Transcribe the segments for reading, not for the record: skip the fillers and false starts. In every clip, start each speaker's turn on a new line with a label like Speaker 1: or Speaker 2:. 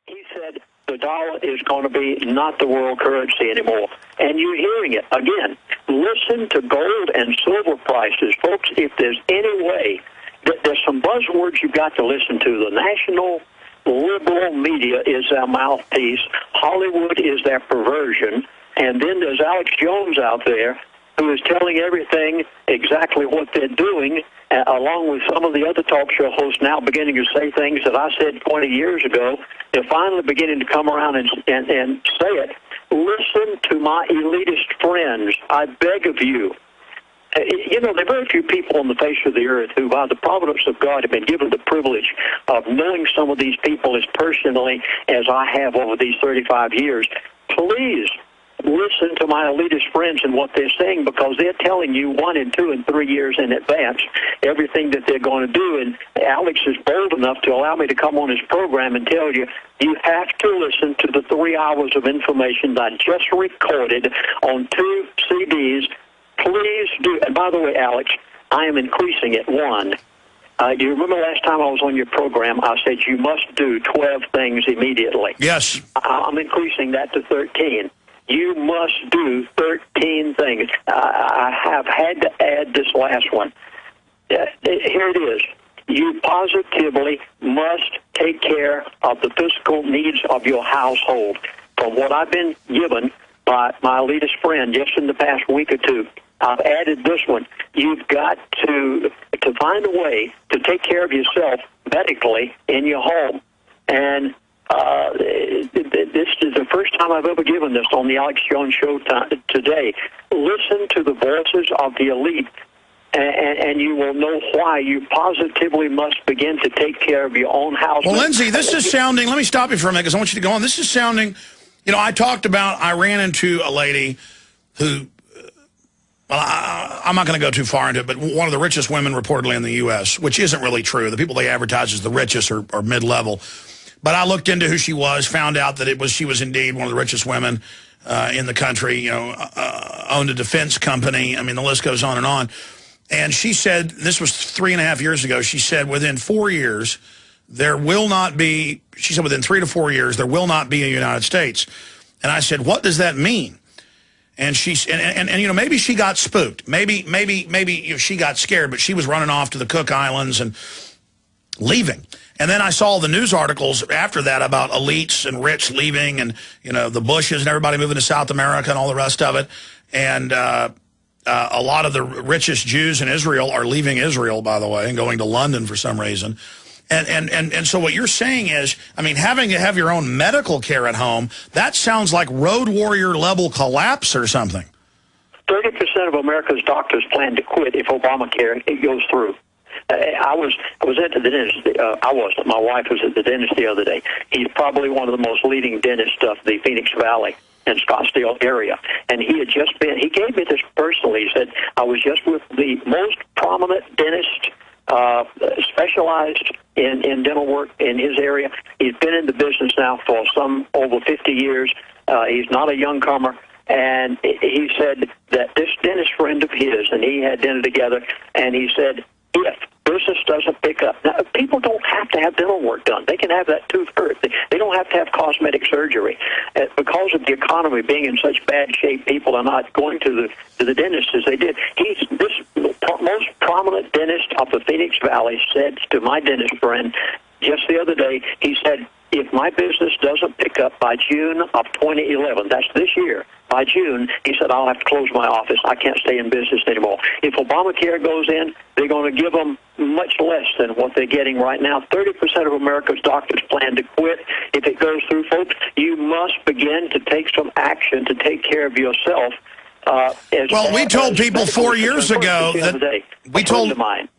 Speaker 1: He said the dollar is going to be not the world currency anymore. And you're hearing it. Again, listen to gold and silver prices. Folks, if there's any way, there's some buzzwords you've got to listen to. The national liberal media is their mouthpiece. Hollywood is their perversion. And then there's Alex Jones out there who is telling everything exactly what they're doing, along with some of the other talk show hosts now beginning to say things that I said 20 years ago. They're finally beginning to come around and say it. Listen to my elitist friends. I beg of you. You know, there are very few people on the face of the earth who, by the providence of God, have been given the privilege of knowing some of these people as personally as I have over these 35 years. Please listen to my elitist friends and what they're saying, because they're telling you 1 and 2 and 3 years in advance everything that they're going to do. And Alex is bold enough to allow me to come on his program and tell you, you have to listen to the 3 hours of information that I just recorded on 2 CDs. Please do. And by the way, Alex, I am increasing it 1. Do you remember last time I was on your program, I said you must do 12 things immediately?
Speaker 2: Yes.
Speaker 1: I'm increasing that to 13. You must do 13 things. I have had to add this last one. Here it is. You positively must take care of the physical needs of your household. From what I've been given by my elitist friend just in the past week or 2, I've added this one. You've got to find a way to take care of yourself medically in your home. And this is the first time I've ever given this on the Alex Jones Show today. Listen to the voices of the elite, and you will know why you positively must begin to take care of your own house.
Speaker 2: Well, Lindsey, this is sounding, let me stop you for a minute because I want you to go on. This is sounding, you know, I ran into a lady who, well, I'm not going to go too far into it, but one of the richest women reportedly in the U.S., which isn't really true. The people they advertise as the richest are mid-level. But I looked into who she was, found out that she was indeed one of the richest women in the country, you know, owned a defense company. I mean, the list goes on. And she said, this was 3.5 years ago, she said within 4 years, there will not be, she said within 3 to 4 years, there will not be a United States. And I said, what does that mean? And and you know, maybe she got spooked. Maybe you know, she got scared, but she was running off to the Cook Islands and leaving. And then I saw the news articles after that about elites and rich leaving, and you know, the Bushes and everybody moving to South America and all the rest of it. And a lot of the richest Jews in Israel are leaving Israel, by the way, and going to London for some reason. And so what you're saying is, I mean, having to have your own medical care at home, that sounds like Road Warrior level collapse or something.
Speaker 1: 30% of America's doctors plan to quit if Obamacare goes through. I was at the dentist. I wasn't. My wife was at the dentist the other day. He's probably one of the most leading dentists of the Phoenix Valley and Scottsdale area. And he had just been, he gave me this personally. He said, I was just with the most prominent dentist specialized in dental work in his area. He's been in the business now for some over 50 years. He's not a young comer. And he said that this dentist friend of his, and he had dinner together, and he said, if business doesn't pick up, now, people don't have to have dental work done. They can have that tooth earth. They don't have to have cosmetic surgery. Because of the economy being in such bad shape, people are not going to the dentist as they did. He's this most prominent dentist of the Phoenix Valley said to my dentist friend just the other day, he said, if my business doesn't pick up by June of 2011, that's this year, by June, he said, I'll have to close my office. I can't stay in business anymore. If Obamacare goes in, they're going to give them much less than what they're getting right now. 30% of America's doctors plan to quit. If it goes through, folks, you must begin to take some action to take care of yourself.
Speaker 2: Well, we told people 4 years ago that we told
Speaker 1: of mine,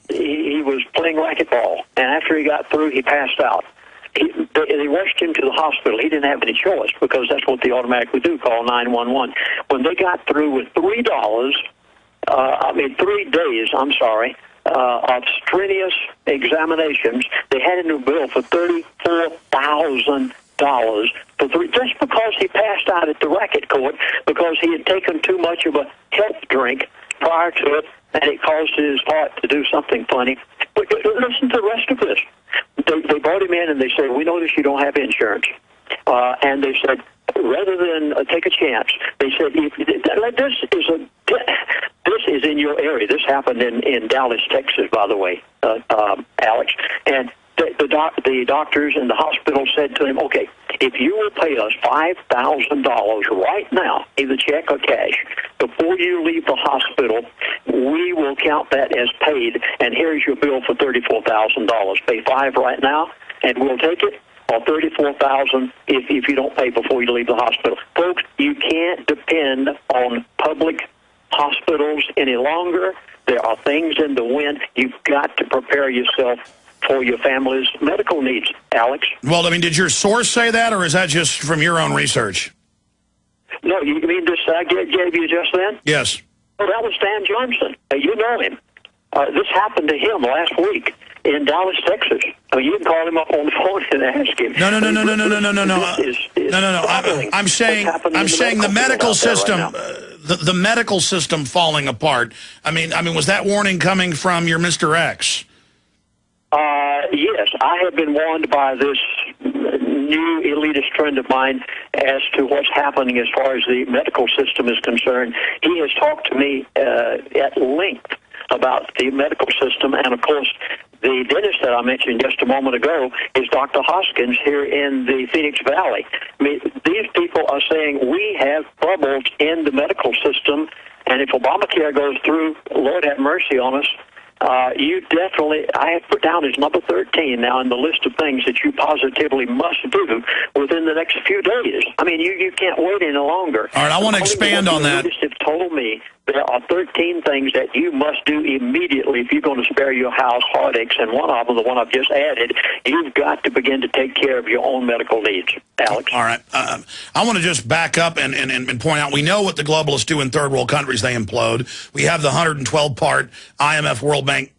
Speaker 1: he was playing racquetball, and after he got through, he passed out. They rushed him to the hospital. He didn't have any choice because that's what they automatically do, call 911. When they got through with $3 days, of strenuous examinations, they had a new bill for $34,000 just because he passed out at the racket court because he had taken too much of a health drink prior to it, and it caused his heart to do something funny. But listen to the rest of this. They brought him in and they said, we noticed you don't have insurance. And they said, rather than take a chance, they said, this is in your area. This happened in Dallas, Texas, by the way, Alex. And the doctors in the hospital said to him, okay, if you will pay us $5,000 right now, either check or cash, before you leave the hospital, we will count that as paid, and here's your bill for $34,000. Pay $5,000 right now, and we'll take it, or $34,000 if you don't pay before you leave the hospital. Folks, you can't depend on public hospitals any longer. There are things in the wind. You've got to prepare yourself for your family's medical needs, Alex.
Speaker 2: Well, I mean, did your source say that, or is that just from your own research?
Speaker 1: No, you mean this I gave you just then?
Speaker 2: Yes.
Speaker 1: Well, that was Stan Johnson. You know him. This happened to him last week in Dallas, Texas. I mean, you can call him up on the phone and ask him.
Speaker 2: No. I'm saying the medical system, the medical system falling apart. I mean, was that warning coming from your Mr. X?
Speaker 1: Yes, I have been warned by this new elitist friend of mine as to what's happening as far as the medical system is concerned. He has talked to me at length about the medical system, and of course, the dentist that I mentioned just a moment ago is Dr. Hoskins here in the Phoenix Valley. I mean, these people are saying we have troubles in the medical system, and if Obamacare goes through, Lord have mercy on us. You definitely, I have put down as number 13 now in the list of things that you positively must do within the next few days. I mean, you can't wait any longer.
Speaker 2: All right, I want to expand on that.
Speaker 1: The elitists have told me there are 13 things that you must do immediately if you're going to spare your house heartaches, and one of them, the one I've just added, you've got to begin to take care of your own medical needs. Alex? All
Speaker 2: right. I want to just back up and point out, we know what the globalists do in third world countries. They implode. We have the 112-part IMF World Bank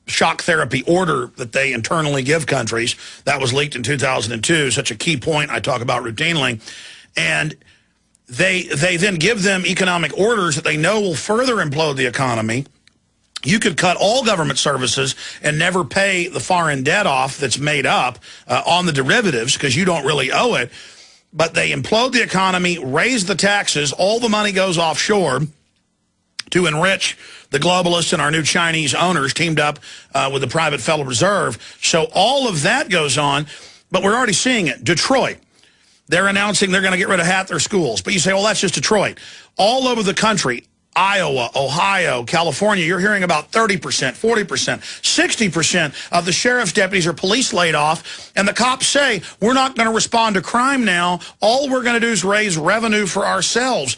Speaker 2: shock therapy order that they internally give countries. That was leaked in 2002, such a key point I talk about routinely. And they then give them economic orders that they know will further implode the economy. You could cut all government services and never pay the foreign debt off that's made up on the derivatives because you don't really owe it. But they implode the economy, raise the taxes, all the money goes offshore to enrich the globalists and our new Chinese owners teamed up with the private Federal Reserve. So all of that goes on, but we're already seeing it. Detroit. They're announcing they're going to get rid of half their schools. But you say, well, that's just Detroit. All over the country, Iowa, Ohio, California, you're hearing about 30%, 40%, 60% of the sheriff's deputies or police laid off. And the cops say, we're not going to respond to crime now. All we're going to do is raise revenue for ourselves.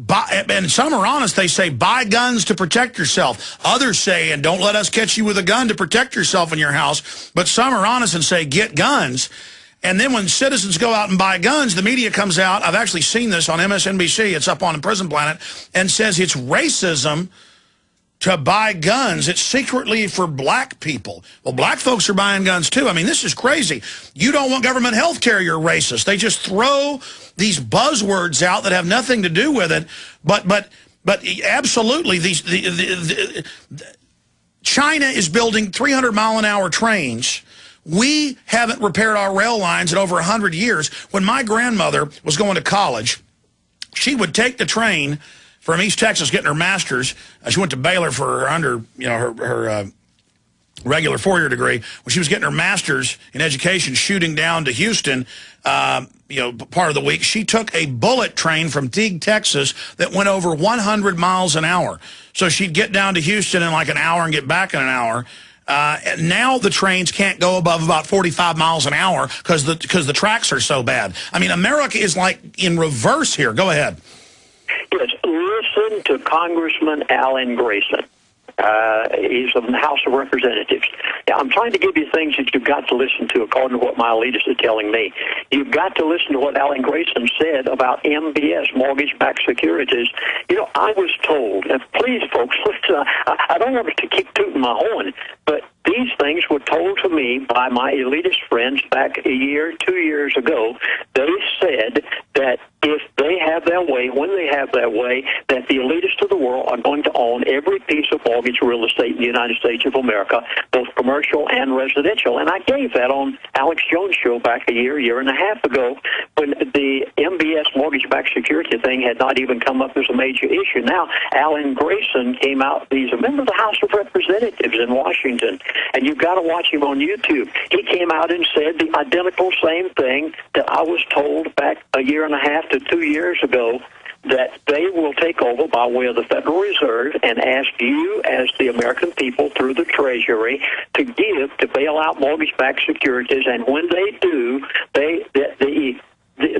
Speaker 2: And some are honest. They say, buy guns to protect yourself. Others say, and don't let us catch you with a gun to protect yourself in your house. But some are honest and say, get guns. And then when citizens go out and buy guns, the media comes out. I've actually seen this on MSNBC. It's up on Prison Planet, and says it's racism to buy guns. It's secretly for black people. Well, black folks are buying guns too. I mean, this is crazy. You don't want government health care, you're racist. They just throw these buzzwords out that have nothing to do with it. But absolutely, China is building 300-mile-an-hour trains. We haven't repaired our rail lines in over 100 years. When my grandmother was going to college, she would take the train from East Texas getting her master's. She went to Baylor for her her regular four-year degree. When she was getting her master's in education, shooting down to Houston, part of the week, she took a bullet train from Teague, Texas that went over 100 miles an hour. So she'd get down to Houston in like an hour and get back in an hour. And now the trains can't go above about 45 miles an hour because the tracks are so bad. I mean, America is like in reverse here. Go ahead.
Speaker 1: Yes, listen to Congressman Alan Grayson. He's from the House of Representatives. Now, I'm trying to give you things that you've got to listen to according to what my elitists are telling me. You've got to listen to what Alan Grayson said about MBS, mortgage-backed securities. You know, I was told, and please, folks, listen, I don't want to keep tooting my horn, but These things were told to me by my elitist friends back a year, 2 years ago. They said that if they have their way, when they have their way, that the elitists of the world are going to own every piece of mortgage real estate in the United States of America, both commercial and residential. And I gave that on Alex Jones' show back a year and a half ago, when the MBS mortgage-backed security thing had not even come up as a major issue. Now, Alan Grayson came out. He's a member of the House of Representatives in Washington, and you've got to watch him on YouTube. He came out and said the identical same thing that I was told back a year and a half to 2 years ago, that they will take over by way of the Federal Reserve and ask you, as the American people, through the Treasury, to give to bail out mortgage-backed securities. And when they do,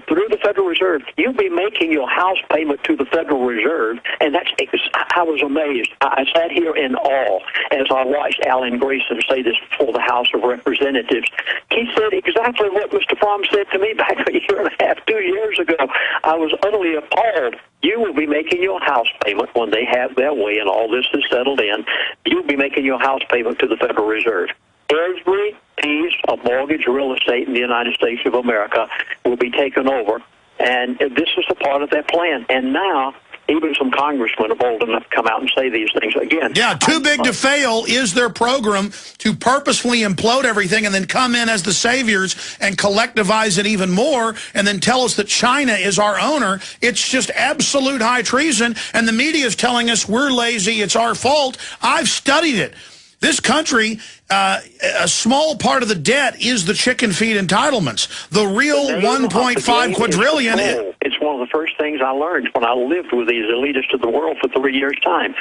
Speaker 1: through the Federal Reserve, you'll be making your house payment to the Federal Reserve, and I was amazed. I sat here in awe as I watched Alan Grayson say this before the House of Representatives. He said exactly what Mr. Fromm said to me back a year and a half, 2 years ago. I was utterly appalled. You will be making your house payment when they have their way and all this is settled in. You'll be making your house payment to the Federal Reserve. Every piece of mortgage real estate in the United States of America will be taken over, and this is a part of their plan. And now, even some congressmen are bold enough to come out and say these things again.
Speaker 2: Yeah, too big to fail is their program to purposefully implode everything and then come in as the saviors and collectivize it even more and then tell us that China is our owner. It's just absolute high treason, and the media is telling us we're lazy, it's our fault. I've studied it. This country, a small part of the debt is the chicken feed entitlements. The real 1.5 quadrillion.
Speaker 1: It's one of the first things I learned when I lived with these elitists of the world for 3 years' time.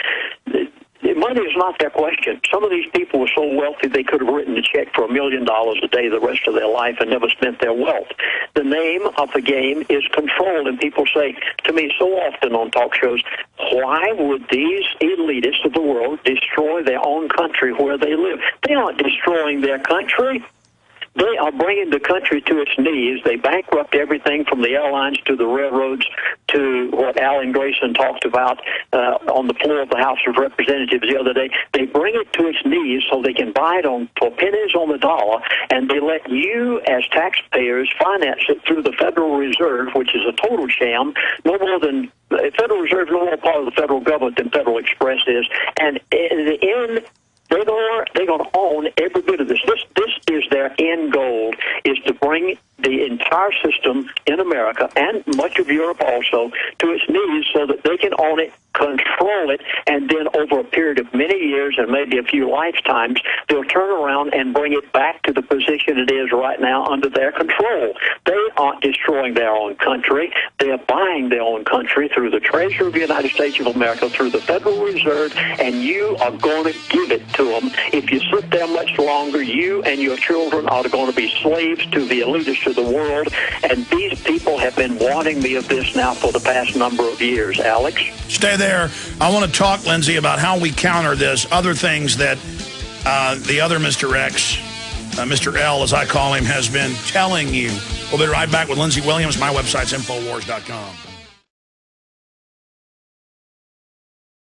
Speaker 1: Money is not their question. Some of these people were so wealthy they could have written a check for $1 million a day the rest of their life and never spent their wealth. The name of the game is control, and people say to me so often on talk shows, why would these elitists of the world destroy their own country where they live? They aren't destroying their country. They are bringing the country to its knees. They bankrupt everything from the airlines to the railroads to what Alan Grayson talked about on the floor of the House of Representatives the other day. They bring it to its knees so they can buy it for pennies on the dollar, and they let you as taxpayers finance it through the Federal Reserve, which is a total sham, no more than the Federal Reserve, no more part of the federal government than Federal Express is. And in the end, they're going to own every bit of this. This is their end goal, is to bring the entire system in America and much of Europe also to its knees so that they can own it, control it, and then over a period of many years and maybe a few lifetimes, they'll turn around and bring it back to the position it is right now under their control. They aren't destroying their own country. They are buying their own country through the Treasury of the United States of America, through the Federal Reserve, and you are going to give it to them. If you sit there much longer, you and your children are going to be slaves to the elitists of the world, and these people have been warning me of this now for the past number of years. Alex?
Speaker 2: Stay there. I want to talk, Lindsey, about how we counter this, other things that the other Mr. X, Mr. L, as I call him, has been telling you. We'll be right back with Lindsey Williams. My website's Infowars.com.